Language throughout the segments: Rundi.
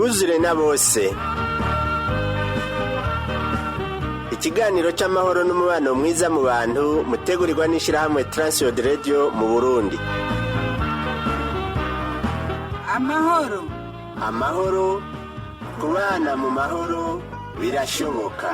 twuzure na bose. Ikiganiro c'amahoro n'umubano mwiza mu bantu mutegurirwa n'ishirahamwe Transworld Radio mu Burundi. Amahoro kubana mu mahoro birashoboka.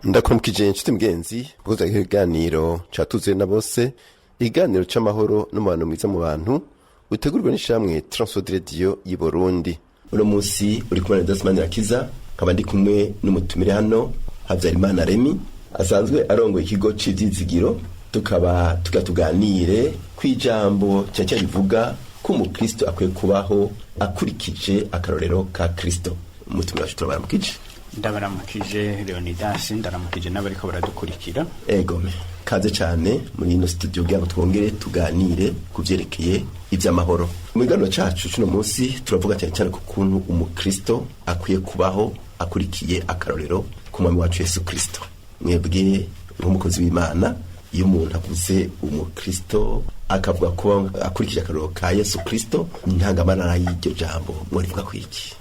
Ndakumukije inshuti mgenzi buza ikiganiro catuze na bose, ikiganiro c'amahoro n'umubano mwiza mu bantu utegurirwa n'ishirahamwe Transworld Radio y'u Burundi. Uno musi uri kumwe na Dasmani Rakiza, kaba ndi kumwe n'umutumire hano Havyarimana Remy asanzwe arongoye ikigo c'Ivyizigiro, tukaba tuganire kwijambo cyacyo rivuga ko umukristo akwiye kubaho akurikije akarorero ka Kristo. Umutumire wacu turabaramukije. Ndabaramukije Leonidas, ndaramukije n'abariko baradukurikira. Egome kaze cyane muri ino studio bwabo twongere tuganire kuvyerekeye ivy'amahoro. Mu kiganiro cacu cuno munsi turavuga cyane ku kuntu umukristo akwiye kubaho akurikiye akarorero ku mwami wacu Yesu Kristo. Mwebwe nk'umukozi w'Imana, iyo umuntu avuze umukristo akavuga ko akurikije akarorero ka Yesu Kristo, intangamana y'iryo jambo mwarivuga kwiki?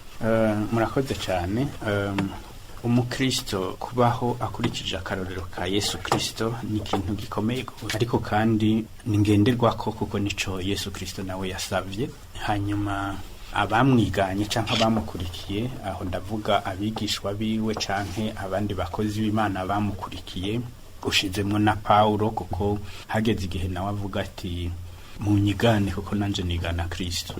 Murakoze cyane. Umukristo kubaho akurikije akarorero ka Yesu Kristo ni ikintu gikomeye, ariko kandi ni ngenderwako kuko nico Yesu Kristo nawe yasavye. Hanyuma abamwiganye canke abamukurikiye, aho ndavuga abigishwa biwe canke abandi bakozi b'Imana bamukurikiye, ushizemwo na Paulo, kuko hageze igihe nawe avuga ati munyigane kuko nanje nigana Kristo.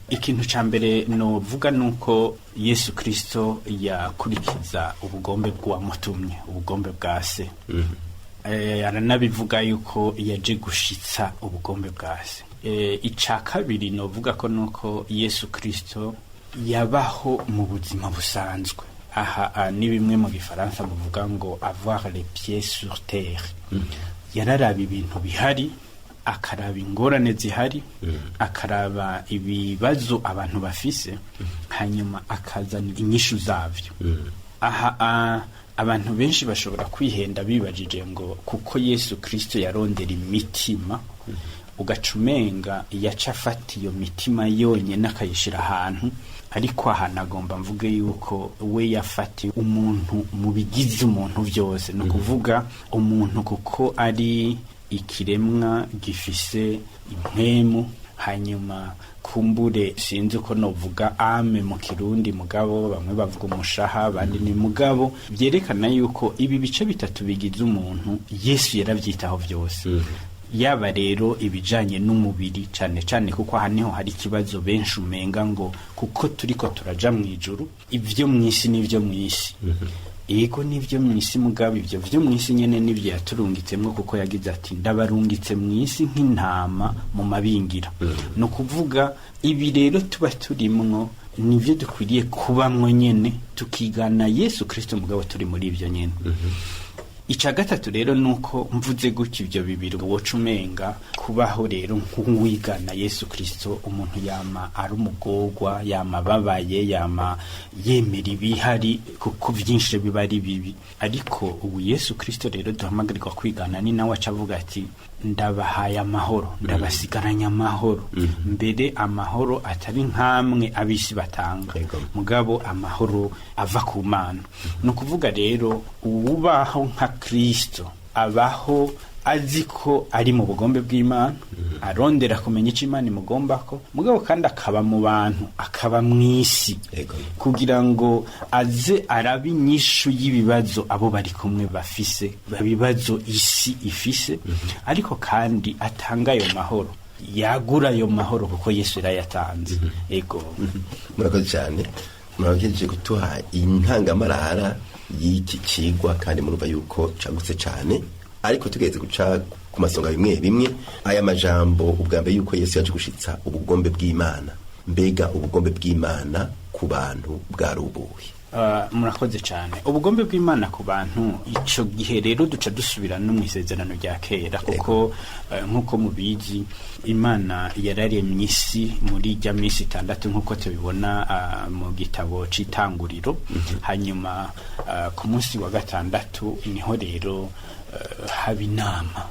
Ikintu ca mbere no vuga nuko Yesu Kristo yakurikiza ubugombe bw'uwamutumye, ubugombe bwa se. Aranabivuga yuko yaje gushitsa ubugombe bwa se. Ica kabiri no vuga ko nuko Yesu Kristo yabaho mu buzima busanzwe. Aha ni bimwe mu gifaransa buvuga ngo avoir les pieds sur terre. Yararaba ibintu bihari, akaraba ingorane zihari, akaraba ibibazo abantu bafise, hanyuma akazana inyishu zavyo. Aha abantu benshi bashobora kwihenda bibajije ngo kuko Yesu Kristo yarondera imitima, ugacumenga yaca afata iyo mitima yonyene akayishira ahantu. Ariko aha nagomba mvuge yuko we yafati umuntu mu bigize umuntu vyose, no kuvuga umuntu kuko ari ikiremwa gifise impwemu, hanyuma kumbure sinzi uko novuga ame mu Kirundi, mugabo bamwe bavuga umushaha abandi ni mugabo, byerekana yuko ibi bice bitatu bigize umuntu Yesu yaravyitaho vyose. Yaba rero ibijanye n'umubiri cane cane, kuko aha niho hari ikibazo benshi umenga ngo kuko turiko turaja mwijuru, ivyo mwisi n'ivyo mwisi. Ego nivyo mwisi, mugabo ivyo vyo mwisi nyene nivyo yaturungitsemwo, kuko yagize ati ndabarungitse mwisi nk'intama mu mabingira. No kuvuga ibi rero tuba turimwo nivyo dukwiriye kubamwo nyene, tukigana Yesu Kristo, mugabo turi muri ivyo nyene. Ica gatatu rero nuko mvuze gutyo ivyo bibiri wocumenga kubaho rero nk'uwigana Yesu Kristo, umuntu yama ari umugorwa, yama babaye, yama yemera ibihari kuko vyinshi biba ari bibi. Ariko ubu Yesu Kristo rero duhamagarirwa kwigana, ni nawe acavuga ati ndabahaye amahoro, ndabasigaranya amahoro. Mbere amahoro atari nkamwe abisi batanga, mugabo amahoro ava ku Mana. No kuvuga rero ubaho nka Kristo abaho aziko ari mu bugombe bw'Imana, arondera kumenya ico Imana imugombako, mugabo kandi akaba mu bantu, akaba mwisi, kugira ngo aze arabe inyishu y'ibibazo abo bari kumwe bafise, ibibazo isi ifise. Ariko kandi atanga ayo mahoro, yagura ayo mahoro kuko Yesu yarayatanze. Ego murakoze cyane, murakoze gutuha intangamarara y'iki kigwa, kandi murumva yuko cagutse cyane. Ariko tugeze guca ku masonga bimwe aya majambo, ubwa mbere yuko Yesu yaje gushitsa ubugombe bw'Imana. Mbega ubugombe bw'Imana ku bantu bwarubuye? Murakoze cyane. Ubugombe bw'Imana ku bantu, ico gihe rero duca dusubira no mw'isezerano rya kera, kuko nkuko mubizi Imana yararemye isi muri rya misi 6 nkuko tubibona mu gitabo c'Itanguriro. Hanyuma ku munsi wa gatandatu niho rero haba inama.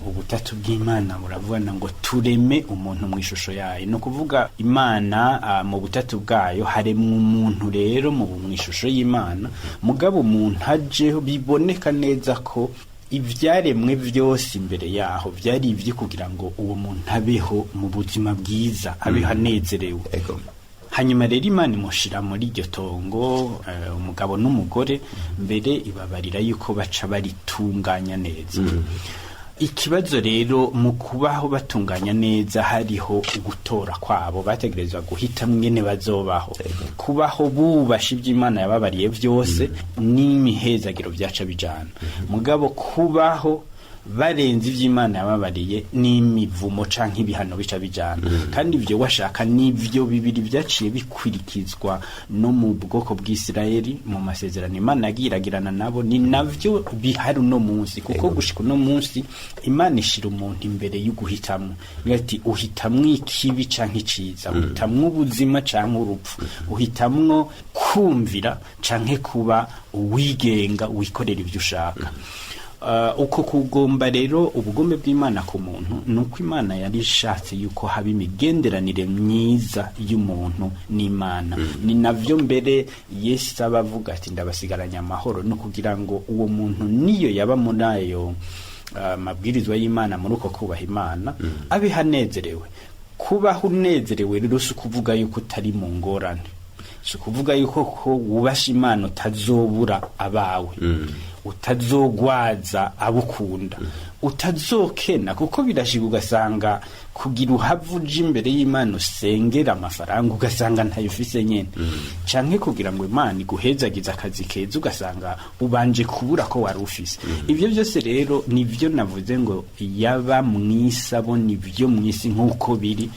Ubutatu bw'Imana buravugana ngo tureme umuntu mu ishusho yayo. No kuvuga Imana mu butatu bwayo haremwe umuntu rero mu ishusho y'Imana, mugabo umuntu ajeho biboneka neza ko ivyaremwe vyose imbere yaho vyari ivyo kugira ngo uwo muntu abeho mu buzima bwiza, abeho anezerewe. Hanyuma rero Imana imushira muri iryo tongo, umugabo n'umugore, mbere ibabarira yuko baca baritunganya neza. Ikibazo rero mu kubaho batunganya neza hariho gutora kwabo, bategerezwa guhita mwene bazobaho, kubaho bubasha ivy'Imana yababariye vyose n'imihezagiro vyaca bijana, mugabo kubaho barenze ivy'Imana yababariye n'imivumo canke ibihano bica bijana. Kandi ivyo washaka n'ivyo bibiri vyaciye bikwirikizwa no mu bwoko bw'Isirayeli mu masezerano Imana yagiragirana nabo, ni navyo bihari uno munsi, kuko gushika uno munsi Imana ishira umuntu imbere y'uguhitamwo, ati uhitamwo ikibi canke iciza, uhitamwo ubuzima canke urupfu, uhitamwo kumvira canke kuba uwigenga wikorera ivyo ushaka. Uko kugomba rero ubugombe bw'Imana ku muntu, nuko Imana yari ishatse yuko haba imigenderanire myiza y'umuntu n'Imana. Ni navyo mbere Yesu abavuga ati ndabasigaranya amahoro, no kugira ngo uwo muntu niyo yaba muri ayo mabwirizwa y'Imana, muri uko kubaha Imana, abe hanezerewe. Kubaho unezerewe rero si ukuvuga yuko utari mu ngorane, si ukuvuga yuko ko wubasha Imana utazobura abawe, utazogwaza abukunda, utazokena, kuko birashika ugasanga kugira uhavuje imbere y'Imana usengera amafaranga ugasanga ntayo ufise nyene, canke kugira ngo Imana iguhezagiza akazi keza ugasanga ubanje kubura ko wari ufise. Ivyo byose rero nivyo navuze ngo yaba mwisi abo nivyo mwisi nk'uko biri,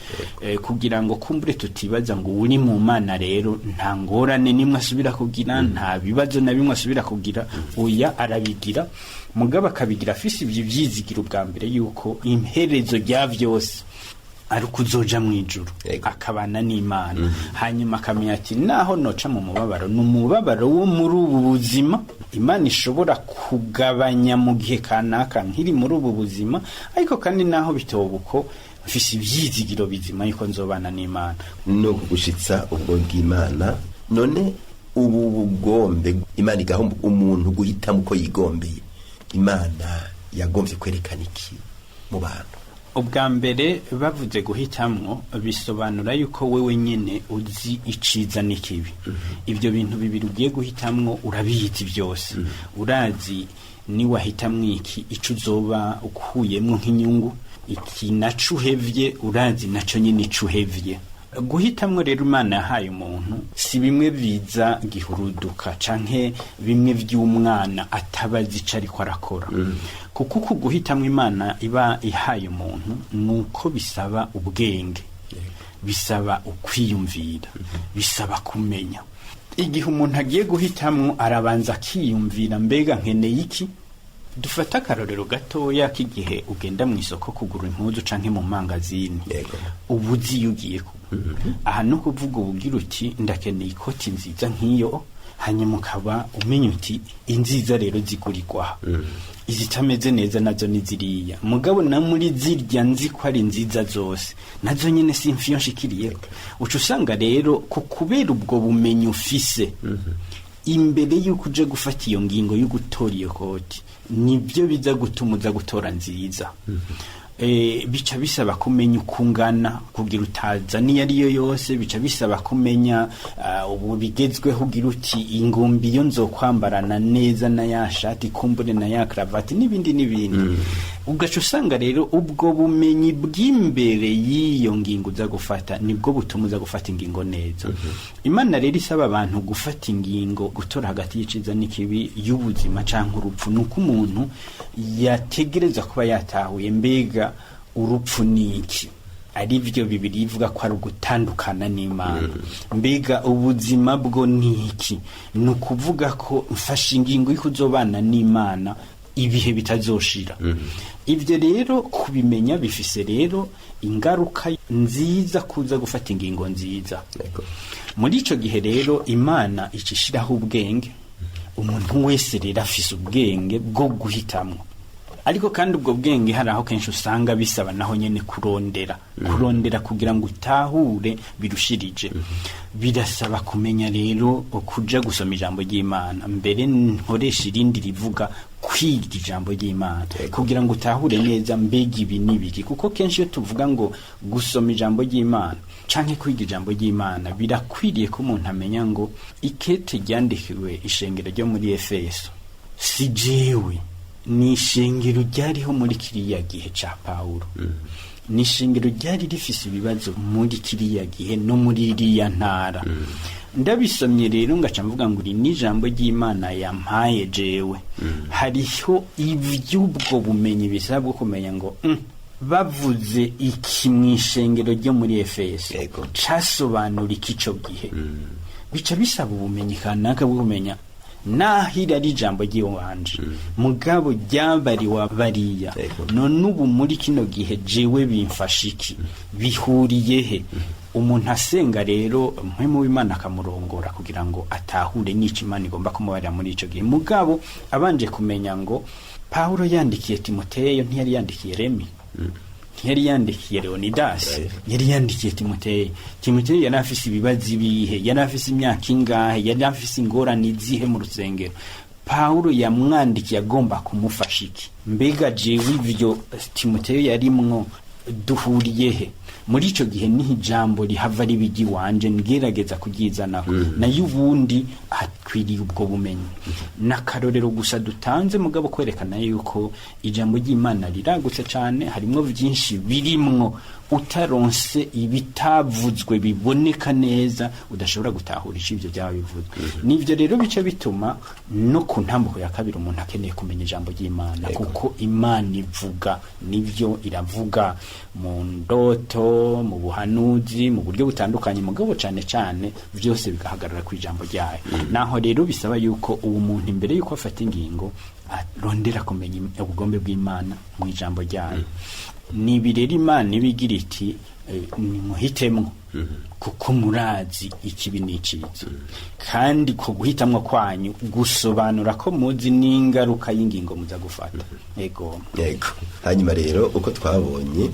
kugira ngo kumbure tutibaza ngo uri mu Mana rero nta ngorane nimwe asubira kugira, nta bibazo na bimwe asubira kugira. Oya, arabigira, mugabo akabigira afise ivyo vyizigiro bwa mbere yuko imperezo rya vyose ari ukuzoja mw'ijuru akabana n'Imana. Hanyuma akamenya ati naho noca mu mubabaro, n'umubabaro wo muri ubu buzima Imana ishobora kugabanya mu gihe kanaka nkiri muri ubu buzima, ariko kandi naho bitobuko mfise ivyizigiro bizima yuko nzobana n'Imana. No kugushitsa ubwo bw'Imana. None ubu bugombe Imana igaho umuntu guhitamo uko yigombeye, Imana yagombye kwerekana iki mu bantu? Ubwa mbere bavuze guhitamwo bisobanura yuko wewe nyene uzi iciza n'ikibi. Ivyo bintu bibiri ugiye guhitamwo urabizi byose, urazi ni wahitamwo iki ico uzoba ukuyemwo nk'inyungu, iki naco uhevye urazi naco nyene ico uhevye. Guhitamwo rero Imana yahaye umuntu si bimwe biza gihuruduka canke bimwe vy'umwana atabazi ico ariko arakora, kuko kuguhitamwo Imana iba ihaye umuntu nuko bisaba ubwenge, bisaba ukwiyumvira, bisaba kumenya. Igihe umuntu agiye guhitamwo arabanza akiyumvira, mbega nkeneye iki? Dufata akarorero gatoya k'igihe ugenda mu isoko kugura impuzu canke mu mangazini, ubuzi yugiye aha no kuvuga ubugira uti ndakeneye ikoti nziza nk'iyo, hanyuma ukaba umenya uti inziza rero zigurirwa, izitameze neza nazo niziriya, mugabo na muri zirya nzi ko ari nziza zose nazo nyene simfiyo nshikiriye. Uca usanga rero ko kubera ubwo bumenyi ufise, imbere yuko uje gufata iyo ngingo yo gutora iyo koti, nibyo biza gutuma uza gutora nziza. Bica bisaba kumenya ukungana kugira utaza niyo ariyo yose, bica bisaba kumenya ubu bigezweho ugira uti ingumbi yo nzokwambarana neza na ya shati kumbure na ya kravati n'ibindi n'ibindi. Ugaca usanga rero ubwo bumenyi bw'imbere y'iyo ngingo uza gufata nibwo butuma uza gufata ingingo neza. Imana rero isaba abantu gufata ingingo, gutora hagati y'iciza n'ikibi, y'ubuzima canke urupfu, nuko umuntu yategereza kuba yatahuye mbega urupfu niki, ari byo bibiri ivuga ko ari ugutandukana n'Imana. Mbega ubuzima bwo niki, ni ukuvuga ko mfashe ingingo yo kuzobana n'Imana ibihe bitazoshira. Ivyo rero kubimenya bifise rero ingaruka nziza kuza gufata ingingo nziza. Muri ico gihe rero Imana icishiraho ubwenge, umuntu wese rero afise ubwenge bwo guhitamwo. ariko kandi ubwo bwenge hari aho kenshi usanga bisaba naho nyene kurondera kugira ngo utahure birushirije. Birasaba kumenya rero kuja gusoma ijambo ry'Imana, mbere nkoresha irindi rivuga kwiga ijambo ry'Imana kugira ngo utahure neza mbega ibi n'ibiki, kuko kenshi iyo tuvuga ngo gusoma ijambo ry'Imana canke kwiga ijambo ry'Imana, birakwiriye ko umuntu amenya ngo ikete ryandikiwe ishengero ryo muri Efeso si jewe, ni ishengero ryariho muri kiriya gihe ca Pawulo. Ni ishengero ryari rifise ibibazo muri kiriya gihe no muri iriya ntara. Ndabisomye rero ngaca mvuga ngo iri n'ijambo ry'Imana yampaye jewe. Hariho ivy'ubwo bumenyi bisabwa kumenya ngo bavuze iki mw'ishengero ryo muri Efeso casobanura ikico gihe. Bica bisaba ubumenyi kanaka bwo kumenya nahira ari ijambo ry'iwanje mugabo ryabari wa bariya none ubu muri kino gihe jewe bimfashiki bihuriye he. Umuntu asenga rero mpwemu w'Imana akamurongora kugira ngo atahure n'icyo Imana igomba kumubarira muri ico gihe. Mugabo abanje kumenya ngo Paulo yandikiye Timoteyo ntiyari yandikiye Remi, ntiyari yandikiye Leonidas, yari yandikiye Timoteyo. Timoteyo yari afise ibibazo ibihe, yari afise imyaka ingahe, yari afise ingorane izihe mu rusengero. Paulo yamwandikiye agomba kumufasha iki? Mbega jewe ivyo Timoteyo yarimwo duhuriye he? Muri ico gihe ni ijambo rihava ribigi wanje ngerageza kuryizanaho nayo ubundi akwiriye ubwo bumenyi. N'akarorero gusa dutanze mugabo kwerekana yuko ijambo ry'Imana riragutse cyane, harimwo byinshi birimwo utaronse ibitavuzwe biboneka neza udashobora gutahurisha ivyo byaba bivuzwe. Nivyo rero bice bituma no ku ntambuko ya kabiri umuntu akeneye kumenya ijambo ry'Imana, kuko Imana ivuga, nivyo iravuga mu ndoto, mu buhanuzi, mu buryo butandukanye, mugabo cyane cyane byose bigahagarara ku ijambo ryayo. Naho rero bisaba yuko uwo muntu imbere yuko afata ingingo arondera kumenya ubugombe bw'Imana mu ijambo ryayo. Nibi rero Imana ibigira iti nimuhitemwo kuko murazi ikibi n'iciza, kandi ko guhitamwo kwanyu gusobanura ko muzi n'ingaruka y'ingingo muza gufata. Yego. Hanyuma rero uko twabonye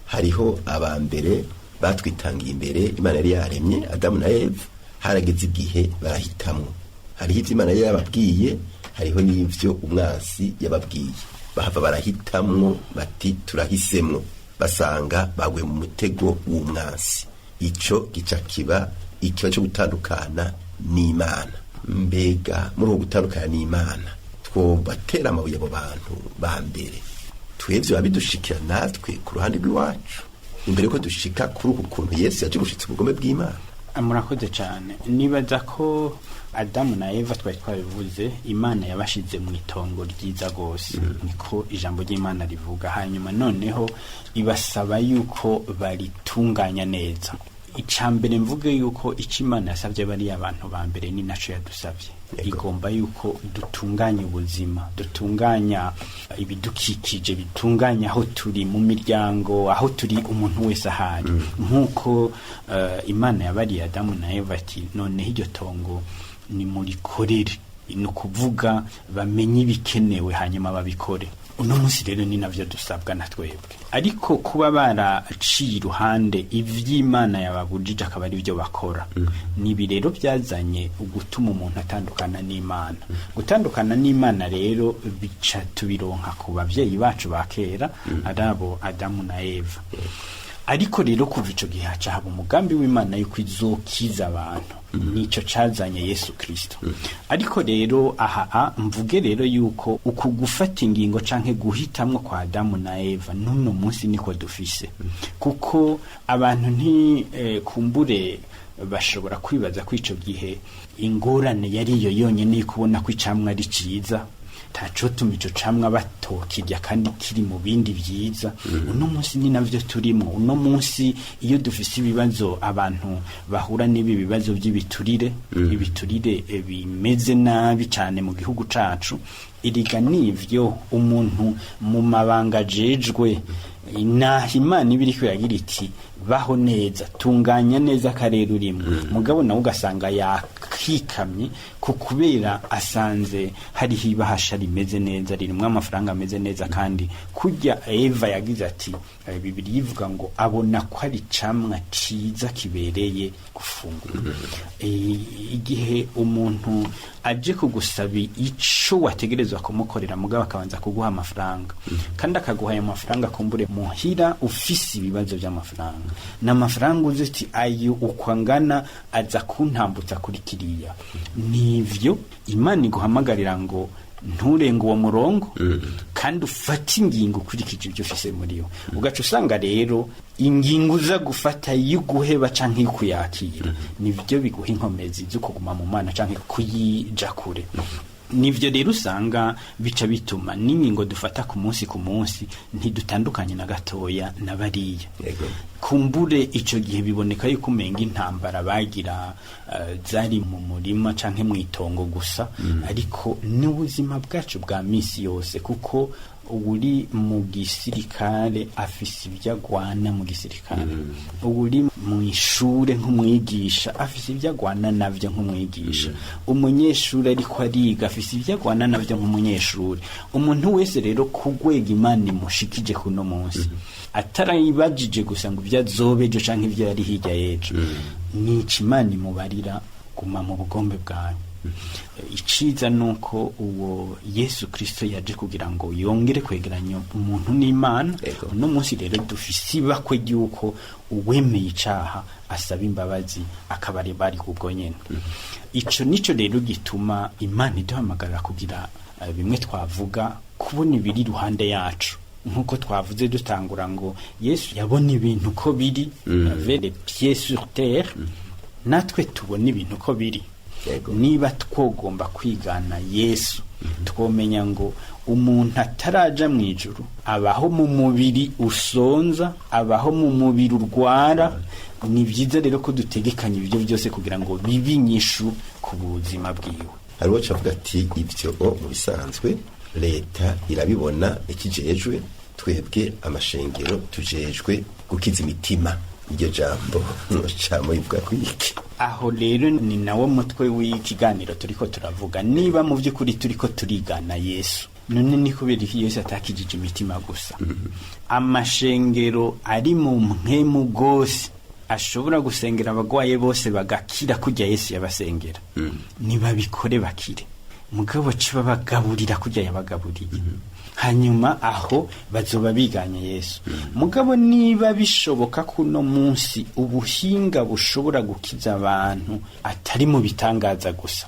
hariho abambere batwitangiye imbere Imana yari yaremye Adamu na Eva, harageze igihe barahitamwo. Hariho ivyo Imana yari yababwiye, hariho n'ivyo umwasi yababwiye. Bahava barahitamwo bati turahisemwo, basanga bagwe mu mutego w'umwasi. Ico gica kiba ikiba cyo gutandukana n'Imana. Mbega muri uko gutandukana n'Imana twobatera amabuye abo bantu ba mbere, twebwe babidushikira natwe ku ruhande rw'iwacu imbere ko dushika kuri uku kuntu Yesu yaje gushitsa ubugome bw'Imana? Murakoze cyane. Nibaza ko Adamu na Eva twari twabivuze, Imana yabashize mu itongo ryiza gose, niko ijambo ry'Imana rivuga. Hanyuma noneho ibasaba yuko baritunganya neza. Icambere mvuge yuko ico Imana yasavye bari abantu ba mbere ni naco yadusavye. Igomba yuko dutunganya ubuzima, dutunganya ibidukikije, bitunganya aho turi mu miryango, aho turi umuntu wese ahari. Nkuko Imana yabariye Adamu na Eva ati noneho iryo tongo ni murikorere, ni ukuvuga bamenye ibikenewe hanyuma babikore. Uno munsi rero ni navyo dusabwa na twebwe, ariko kuba baraciye iruhande ivy'Imana yababujije akaba ari byo bakora, nibi rero byazanye ugutuma umuntu atandukana n'Imana. Gutandukana n'Imana rero bica tubironka ku bavyeyi bacu ba kera, arabo Adamu na Eva. Ariko rero kuva ico gihe haca haba umugambi w'Imana yuko izokiza abantu, nico cazanye Yesu Kristo. Ariko rero mvuge rero yuko uku gufata ingingo canke guhitamwo kwa Adamu na Eva nuno munsi niko dufise, kuko abantu kumbure bashobora kwibaza ko ico gihe ingorane yari yo yonyene kubona ko icamwa ari ciza, taco tuma ico camwa batokirya kandi kiri mu bindi vyiza. Uno munsi ni navyo turimo. Uno munsi iyo dufise ibibazo, abantu bahura n'ibi bibazo by'ibiturire, ibiturire bimeze nabi cyane mu gihugu cacu, iriga nivyo umuntu mu mabanga jejwe naho imana iba iriko iragira iti baho neza, tunganya neza akarere urimo, mugabo nawe ugasanga yakikamye ku kubera asanze hariho ibahasha rimeze neza ririmo amafaranga ameze neza, kandi kurya Eva yagize ati Bibiliya ivuga ngo abona ko ari camwa ciza kibereye gufungura. Igihe umuntu aje kugusaba ico wategerezwa kumukorera, mugabo akabanza kuguha amafaranga, kandi akaguha ayo mafaranga kumbure muhira ufise ibibazo by'amafaranga, n'amafaranga uzi uti ayo ukwangana aza kuntambutsa kuri kiriya, nivyo Imana iguhamagarira ngo nturenga uwo murongo kandi ufate ingingo ukurikije ibyo ufise muri yo. Ugaca usanga rero ingingo uza gufata y'uguheba canke y'ukuyakira nivyo biguha inkomezi zo kuguma mu Mana canke kuyija kure. Nivyo rero usanga bica bituma n'ingingo dufata ku munsi ntidutandukanye na gatoya na bariya. Kumbure ico gihe biboneka yuko umenga intambara bagira zari mu murima canke mw'itongo gusa, ariko n'ubuzima bwacu bwa misi yose, kuko uri mu gisirikare afise ibyo agwana mu gisirikare, uri mu ishure nk'umwigisha afise ibyo agwana navyo nk'umwigisha, umunyeshuri ariko ariga afise ibyo agwana navyo nk'umunyeshuri. Umuntu wese rero kugwega Imana imushikije kuno munsi atarayibajije gusa ngo ibyo azobejo canke ibyo yari hirya y'ejo, nico Imana imubarira guma mu bugombe bwawe. Iciza nuko uwo Yesu Kristo yaje kugira ngo yongere kwegeranya umuntu n'Imana. No munsi rero dufise ibakwe ryuko uwemeye icaha asaba imbabazi akabari bari kubwo nyene. Ico nico rero gituma Imana iduhamagarira kugira bimwe twavuga kubona ibiri ruhande yacu, nkuko twavuze dutangura ngo Yesu yabona ibintu ko biri, avait les pieds sur terre, natwe tubona ibintu ko biri. Niba twogomba kwigana Yesu, twomenya ngo umuntu ataraja mu ijuru abaho mu mubiri usonza, abaho mu mubiri urwara. Ni byiza rero ko dutegekanya ibyo byose kugira ngo bibe inyishu ku buzima bwiwe. Hari uwacu avuga ati ibyo mu bisanzwe leta irabibona ikijejwe, twebwe amashengero tujejwe gukiza imitima. Iryo jambo cyamo ivuga kwiki? Aho rero ni nawo mutwe w'ikiganiro turiko turavuga, niba mu by'ukuri turiko turigana Yesu, none ni kubera iki Yesu atakijije imitima gusa? Amashengero ari mu mpemu gose ashobora gusengera abagwaye bose bagakira kujya Yesu yabasengera, niba bikore bakire, mugabo ciba bagaburira kujya yabagaburiye, hanyuma aho bazoba biganye Yesu. Mugabo niba bishoboka kuno munsi ubuhinga bushobora gukiza abantu atari mu bitangaza gusa,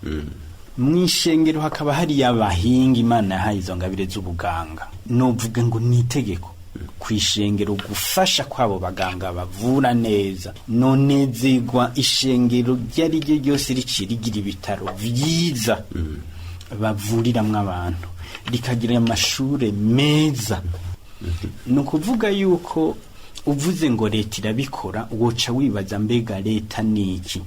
mw'ishengero hakaba hari abahinga Imana yahaye izo ngabire z'ubuganga, novuga ngo ni itegeko kw'ishengero gufasha kwabo baganga bavura neza. Nonezerwa ishengero ryari ryo ryose ricirigira ibitaro vyiza bavuriramwo abantu, rikagira amashure meza. Nukuvuga yuko uvuze ngo leta irabikora, woca wibaza mbega leta niki?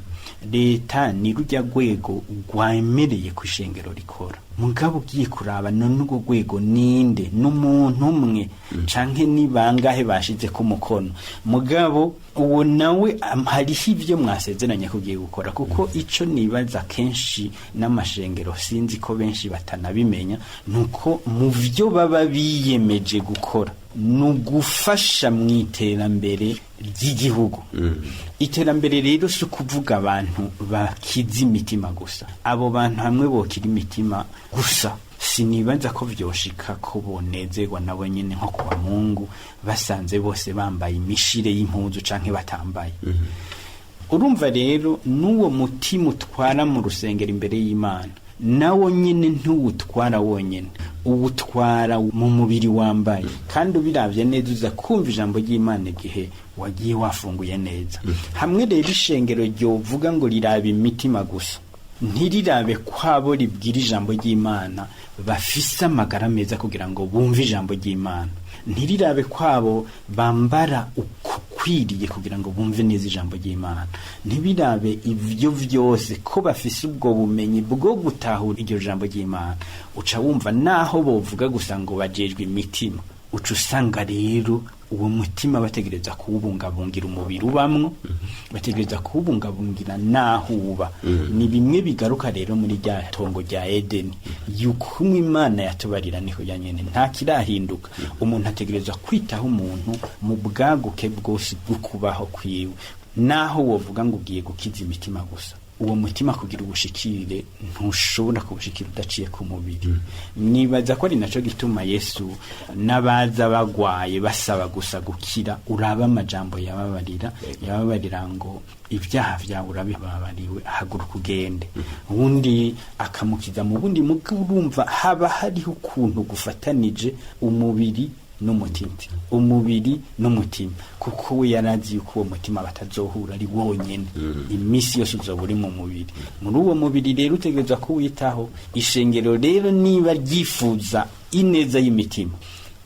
Leta ni rujya rwego rwemereye ku ishengero rikora. Mugabo ugiye kuraba none urwo rwego ninde? N'umuntu umwe canke ni bangahe bashize ku mukono? Mugabo uwo nawe hariho ivyo mwasezeranye kugiye gukora, kuko ico nibaza kenshi n'amashengero sinzi ko benshi batanabimenya, nuko mu vyo baba biyemeje gukora nugufasha mw'iterambere ry'igihugu. Iterambere rero si kuvuga abantu bakiza imitima gusa, abo bantu hamwe bokira imitima gusa sinibaza ko vyoshika ko bonezerwa nabo nyene nko kwa Mungu basanze bose bambaye imishire y'impuzu canke batambaye. Urumva rero n'uwo mutima utwara mu rusengero imbere y'Imana, nawo nyene ntuwutwara wonyene, uwutwara mu mubiri wambaye. Kandi ubiravye neza uza kumva ijambo ry'Imana igihe wagiye wafunguye neza. Hamwe rero ishengero ryovuga ngo riraba imitima gusa, ntirirabe kwabo ribwira ijambo ry'Imana bafise amagara meza kugira ngo bumve ijambo ry'Imana, ntirirabe kwabo bambara ukwiriye kugira ngo bumve neza ijambo ry'Imana, ntibirabe ivyo vyose ko bafise ubwo bumenyi bwo gutahura iryo jambo ry'Imana. Uca wumva naho bovuga gusa ngo bajejwe imitima, uca usanga rero uwo mutima bategereza kuwubungabungira umubiri ubamwo, bategereza kuwubungabungira naho uba. Ni bimwe bigaruka rero muri rya tongo rya Edeni, yuko Imana yatubarira niho yanyene nta kirahinduka. Umuntu ategereza kwitaho umuntu mu bwaguke bwose bwo kubaho kwiwe, naho wovuga ngo ugiye gukiza imitima gusa, uwo mutima kugira ubushikire ntushobora kubushikira udaciye ku mubiri. Nibaza ko ari naco gituma Yesu n'abaza bagwaye basaba gusa gukira, uraba amajambo yababarira ngo ibyaha vyawe urabibabariwe, haguruka ugende. Ubundi akamukiza mu bundi urumva haba hariho ukuntu gufatanije umubiri n'umutima, kuko we yarazi yuko uwo mutima batazohura ari wonyene, imisi yose uzoba uri mu mubiri. Muri uwo mubiri rero utegereza kuwitaho. Ishengero rero niba ryifuza ineza y'imitima,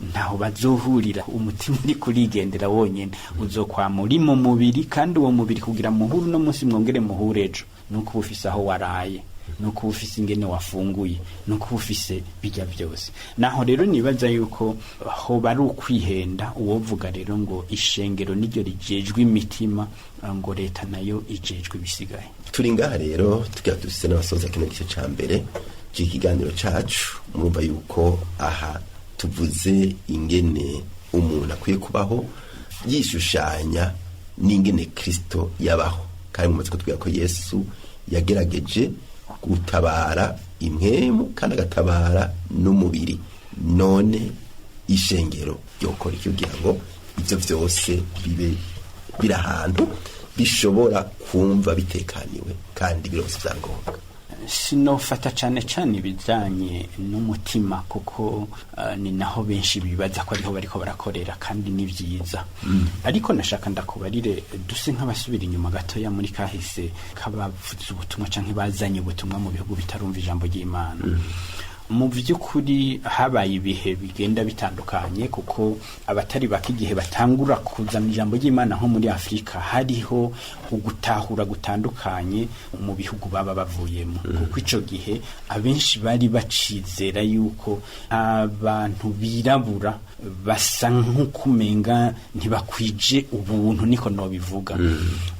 ntaho bazohurira. Umutima uri kurigendera wonyene, uzokwama uri mu mubiri, kandi uwo mubiri kugira muhuru no munsi mwongere muhure ejo, nuko ufise aho waraye, nuko ufise ingene wafunguye, nuko ufise bijya byose. Naho rero nibaza yuko ho bari ukwihenda uwovuga rero ngo ishengero niryo rijejwe imitima, ngo leta nayo ijejwe ibisigaye. Turi ngaha rero tugira dufise n'abasoza kino gice ca mbere c'ikiganiro cacu. Murumva yuko aha tuvuze ingene umuntu akwiye kubaho yishushanya n'ingene Kristo yabaho, kandi mumaze kutubwira ko Yesu yagerageje gutabara impwemu kandi agatabara n'umubiri. None ishengero ryokora iki kugira ngo ivyo vyose bibe biri ahantu bishobora kumva bitekaniwe kandi birose vyangombwa? Sinofata cane ibijanye n'umutima, kuko ni naho benshi bibaza ko ariho bariko barakorera, kandi ni vyiza. Ariko nashaka ndakubarire duse nk'abasubira inyuma gatoya muri kahise k'abavuze ubutumwa canke bazanye ubutumwa mu bihugu bitarumva ijambo ry'Imana. Mu by'ukuri habaye ibihe bigenda bitandukanye, kuko abatari baki igihe batangura kuzana ijambo ry'Imana nko muri Afrika hariho ugutahura gutandukanye mu bihugu baba bavuyemo. Kuko ico gihe abenshi bari bacizera yuko abantu birabura basa nk'ukumenga ntibakwije ubuntu, niko no bivuga.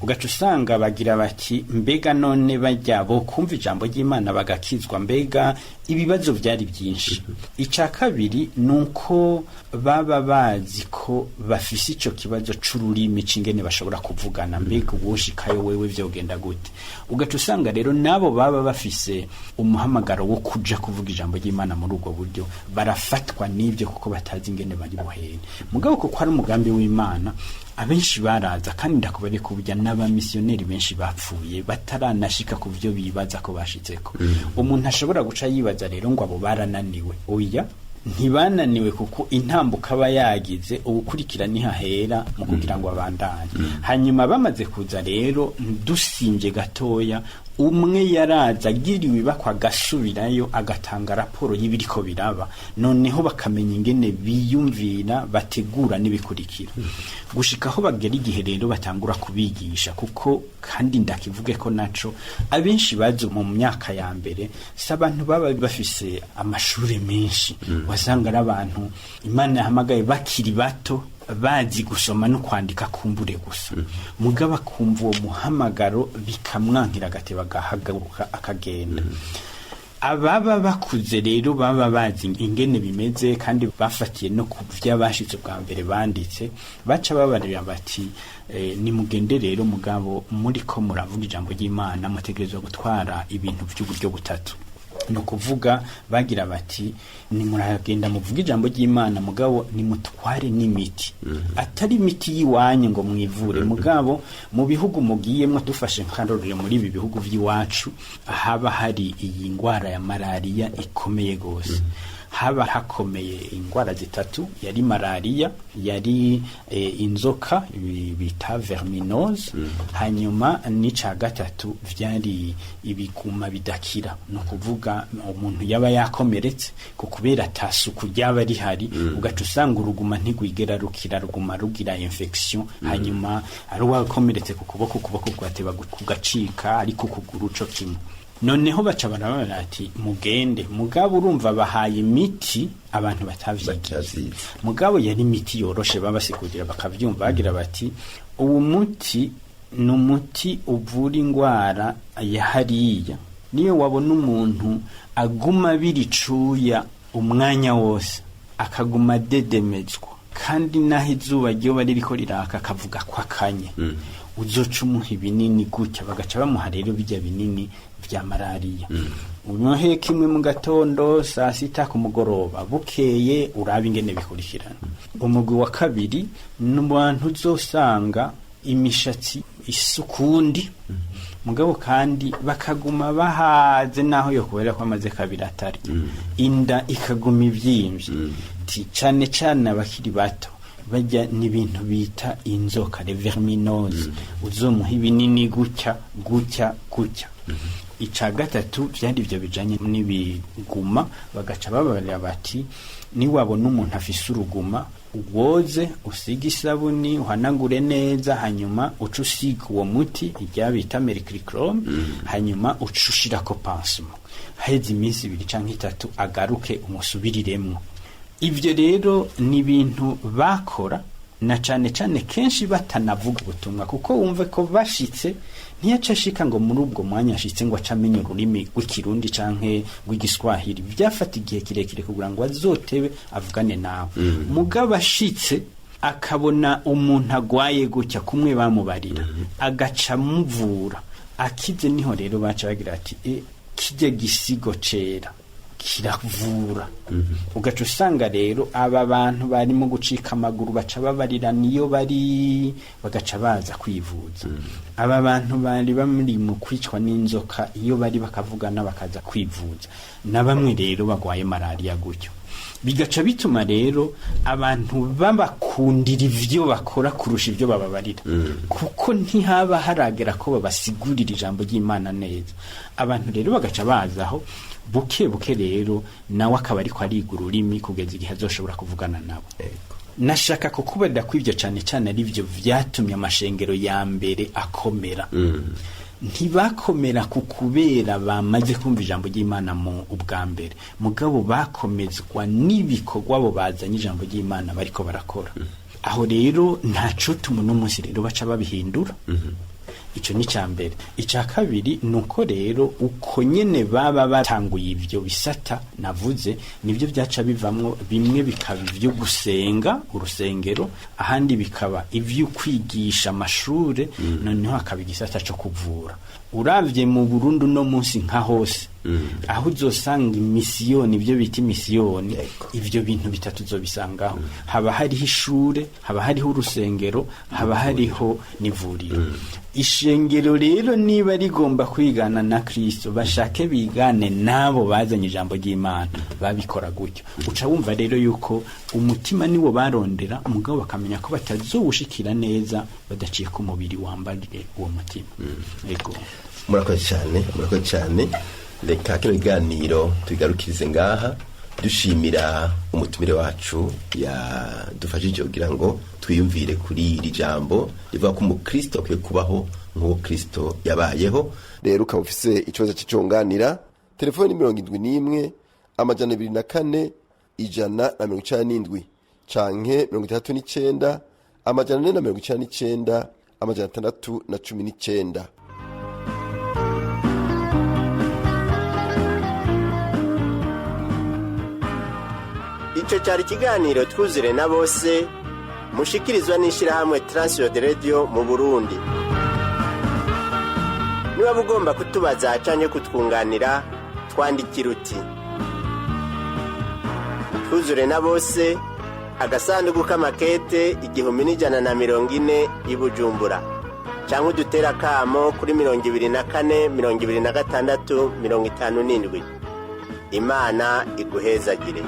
Ugaca usanga bagira bati mbega none bajya bo kumva ijambo ry'Imana bagakizwa, mbega ibibazo byari byinshi. Ica kabiri nuko baba bazi ko bafise ico kibazo c'ururimi c'ingene bashobora kuvugana, mbega uwoshikayo wewe vyogenda gute. Ugaca usanga rero nabo baba bafise umuhamagaro wo kuja kuvuga ijambo ry'Imana muri ubwo buryo, barafatwa n'ibyo kuko batazi ingene bari buhene. Mugabo kuko ari umugambi w'Imana, abenshi baraza, kandi ndakubare kubujya n'abamisiyoneri benshi bapfuye bataranashika ku byo bibaza ko bashitseko. Umuntu ashobora guca yibaza rero ngo abo barananiwe. Oya, ntibananiwe, kuko intambuka aba yagize ubukurikira nihahera mu kugira ngo abandanye. Hanyuma bamaze kuza rero dusinje gatoya, umwe yaraza agiriwe bakwa gasubirayo agatanga raporo y'ibiriko biraba, noneho bakamenya ingene biyumvira bategura n'ibikurikira, gushikaho bagera igihe rero batangura kubigisha. Kuko kandi ndakivuge ko naco abenshi baje mu myaka ya mbere si abantu baba bafise amashuri menshi, wasanga ari abantu Imana yahamagaye bakiri bato, bazi gusoma no kwandika kumbure gusa. Mugaba kumva uwo muhamagaro bikamwankira agateba agahagaruka akagenda. Ababa bakuze rero baba bazi ingene bimeze, kandi bafatiye no kuvya bashitse bwa mbere banditse, baca babarira bati nimugende rero mugabo muri ko muravuga ijambo ry'Imana mutegerezwa gutwara ibintu by'uburyo butatu. No kuvuga bagira bati nimuragenda muvuga ijambo ry'Imana, mugabo nimutware n'imiti, atari imiti yiwanye ngo mwivure. Mugabo mu bihugu mugiyemwo, dufashe nkarorero muri ibi bihugu by'iwacu, haba hari iyi ngwara ya malaria ikomeye gose. Haba hakomeye ingwara zitatu, yari malaria, yari inzoka bita verminose, hanyuma n'ica gatatu vyari ibiguma bidakira. No kuvuga umuntu yaba yakomeretse kubera atasuku ryaba rihari, ugaca usanga uruguma ntigwigera rukira, ruguma rugira infection. Hanyuma ari wakomeretse ku kuboko, ukuboko kwateba kugacika, ariko kuguru co kimwe. noneho baca barabona ati mugende. Mugabo urumva bahaye imiti abantu batavyigiye, mugabo yari imiti yoroshe, babasigurira bakavyumva, bagira bati uwo muti ni umuti uvura ingwara ya hariya. Niyo wabona umuntu aguma biricuya umwanya wose, akaguma dedemezwa, kandi naho izuba ryoba ririko riraka akavuga ko akanye, uzoca umuha ibinini gutya, bagaca bamuha rero bijya binini vya malariya. Unyohe kimwe mu gatondo, saa sita ku mugoroba, bukeye uraba ingene bikurikirana. Umugwi wa kabiri n'abantu uzosanga imishatsi isukundi, mugabo kandi bakaguma bahaze naho yo kubera ko amaze kabiri atari, inda ikaguma ivyimvye. Cane cane abakiri bato bajya n'ibintu bita inzoka, le verminose, uzomuha ibinini gutya gutya gutya. Ica gatatu vyari ivyo bijanye n'ibiguma, bagaca babarira bati ni wabona umuntu afise uruguma, uwoze usiga isabuni uhanagure neza, hanyuma uca usiga uwo muti irya bita mercurochrome, hanyuma uca ushirako pansement, haheze iminsi 2 canke 3 agaruke umusubiriremwo. Ivyo rero ni ibintu bakora, na cane cane kenshi batanavuga ubutumwa, kuko wumve ko bashitse ntiyaca ashika ngo muri ubwo mwanya ashitse ngo acamenye ururimi rw'ikirundi canke rw'igiswahili. Byafata igihe kirekire kugira ngo azotebe avugane nawe. Mugabo ashitse akabona umuntu agwaye gutya kumwe bamubarira, agaca muvura, akize niho rero baca bagira ati kijye gisigo cera kiravura. Ugaca usanga rero aba bantu barimo gucika amaguru baca babarira niyo bari, bagaca baza kwivuza. Aba bantu bari bamuri mu kwicwa n'inzoka, iyo bari bakavugana bakaza kwivuza. Na bamwe rero bagwaye malaria gutyo. Bigaca bituma rero abantu babakundira ivyo bakora kurusha ivyo bababarira, kuko ntihaba haragera ko babasigurira ijambo ry'Imana neza. Abantu rero bagaca bazaho buke buke rero nawe akaba ariko ariga ururimi kugeza igihe azoshobora kuvugana nabo. Nashaka ko kubera kw'ivyo cane cane ari byo vyatumye amashengero ya mbere akomera. Ntibakomera kukubera bamaze kumva ijambo ry'Imana mu ubwa mbere, mugabo bakomezwa n'ibikorwa abo bazanye ijambo ry'Imana bariko barakora. Aho rero ntaco tumuntu umunsi rero baca babihindura. Ico ni cyambere. Ica kabiri nuko rero uko nyene baba batanguye ivyo bisata navuze, nivyo byaca bivamwo bimwe bikaba ivyo gusenga urusengero, ahandi bikaba ivyo kwigisha amashure, noneho akaba igisata cyo kuvura. Uravye mu Burundi no munsi nka hose, aho uzosanga imisiyoni, ibyo bita imisiyoni, ivyo bintu bitatu uzobisangaho. Haba hariho ishure, haba hariho urusengero, haba hariho n'ivuriro. Ishengero rero niba rigomba kwigana na Kristo, bashake bigane nabo bazanye ijambo ry'Imana, babikora gutyo. Uca wumva rero yuko umutima niwo barondera, umugabo bakamenya ko batazowushikira neza badaciye ku mubiri wambarire uwo mutima. Yego. Murakoze cyane. Reka kino kiganiro tugarukirize ngaha, dushimira umutumire wacu yadufashije kugira ngo twiyumvire kuri iri jambo rivuga ko umukristo akwiye kubaho nk'uko Kristo yabayeho. Rero ukaba ufise ikibazo cy'iconganira, telefoni 71 204 197 canke 39 499 619. Ico cyari kiganiro twuzure na bose, mushikirizwa n'ishirahamwe Transworld Radio mu Burundi. Niba mugomba kutubaza canke kutwunganira, twandikira uti twuzure na bose, agasanduku k'amakete 1140 i Bujumbura, canke udutera kamo kuri 24 26 57. Imana iguhezagire.